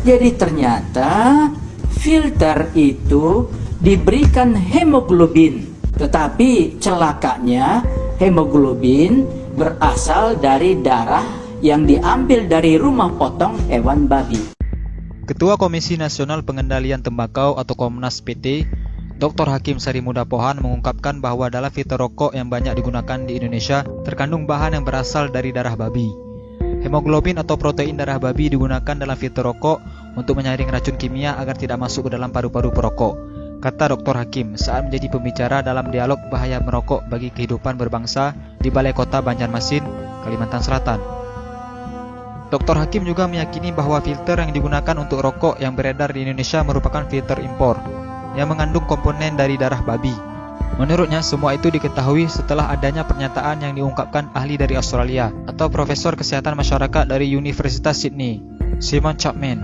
Jadi ternyata filter itu diberikan hemoglobin, tetapi celakanya hemoglobin berasal dari darah yang diambil dari rumah potong hewan babi. Ketua Komisi Nasional Pengendalian Tembakau atau Komnas PT, Dr. Hakim Sarimuda Pohan mengungkapkan bahwa dalam filter rokok yang banyak digunakan di Indonesia terkandung bahan yang berasal dari darah babi. Hemoglobin atau protein darah babi digunakan dalam filter rokok untuk menyaring racun kimia agar tidak masuk ke dalam paru-paru perokok, kata Dr. Hakim saat menjadi pembicara dalam dialog bahaya merokok bagi kehidupan berbangsa di Balai Kota Banjarmasin, Kalimantan Selatan. Dr. Hakim juga meyakini bahwa filter yang digunakan untuk rokok yang beredar di Indonesia merupakan filter impor yang mengandung komponen dari darah babi. Menurutnya, semua itu diketahui setelah adanya pernyataan yang diungkapkan ahli dari Australia atau Profesor Kesehatan Masyarakat dari Universitas Sydney, Simon Chapman.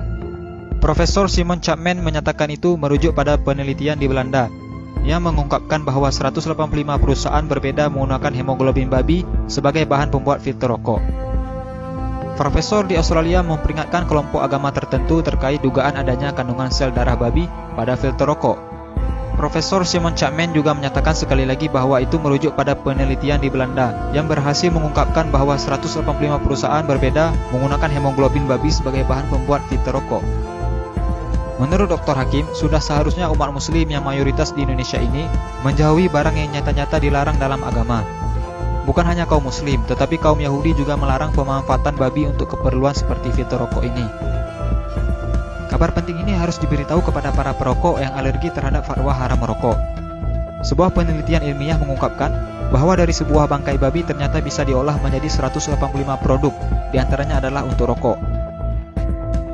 Profesor Simon Chapman menyatakan itu merujuk pada penelitian di Belanda yang mengungkapkan bahwa 185 perusahaan berbeda menggunakan hemoglobin babi sebagai bahan pembuat filter rokok. Profesor di Australia memperingatkan kelompok agama tertentu terkait dugaan adanya kandungan sel darah babi pada filter rokok. Profesor Simon Chapman juga menyatakan sekali lagi bahwa itu merujuk pada penelitian di Belanda yang berhasil mengungkapkan bahwa 185 perusahaan berbeda menggunakan hemoglobin babi sebagai bahan pembuat filter rokok. Menurut Dr. Hakim, sudah seharusnya umat muslim yang mayoritas di Indonesia ini menjauhi barang yang nyata-nyata dilarang dalam agama. Bukan hanya kaum muslim, tetapi kaum Yahudi juga melarang pemanfaatan babi untuk keperluan seperti filter rokok ini. Kabar penting ini harus diberitahu kepada para perokok yang alergi terhadap fatwa haram merokok. Sebuah penelitian ilmiah mengungkapkan bahwa dari sebuah bangkai babi ternyata bisa diolah menjadi 185 produk, diantaranya adalah untuk rokok.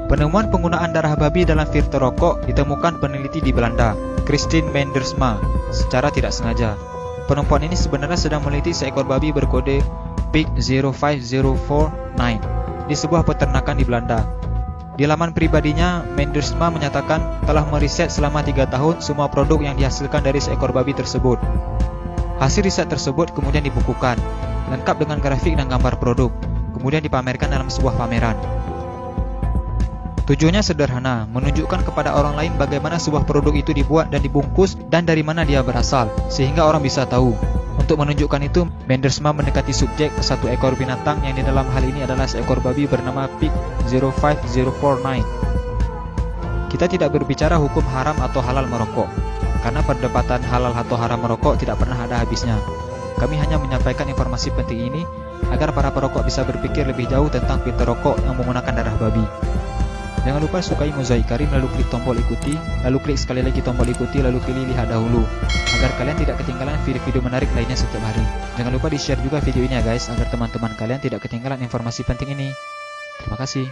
Penemuan penggunaan darah babi dalam filter rokok ditemukan peneliti di Belanda, Christine Mendersma, secara tidak sengaja. Perempuan ini sebenarnya sedang meneliti seekor babi berkode Pig 05049 di sebuah peternakan di Belanda. Di laman pribadinya, Mendersma menyatakan telah meriset selama 3 tahun semua produk yang dihasilkan dari seekor babi tersebut. Hasil riset tersebut kemudian dibukukan, lengkap dengan grafik dan gambar produk, kemudian dipamerkan dalam sebuah pameran. Tujuannya sederhana, menunjukkan kepada orang lain bagaimana sebuah produk itu dibuat dan dibungkus dan dari mana dia berasal, sehingga orang bisa tahu. Untuk menunjukkan itu, Mendersma mendekati subjek ke satu ekor binatang yang di dalam hal ini adalah seekor babi bernama Pig 05049. Kita tidak berbicara hukum haram atau halal merokok, karena perdebatan halal atau haram merokok tidak pernah ada habisnya. Kami hanya menyampaikan informasi penting ini agar para perokok bisa berpikir lebih jauh tentang filter rokok yang menggunakan darah babi. Jangan lupa sukai Mozaik Karim, lalu klik tombol ikuti, lalu klik sekali lagi tombol ikuti, lalu pilih lihat dahulu, agar kalian tidak ketinggalan video-video menarik lainnya setiap hari. Jangan lupa di-share juga video ini ya guys, agar teman-teman kalian tidak ketinggalan informasi penting ini. Terima kasih.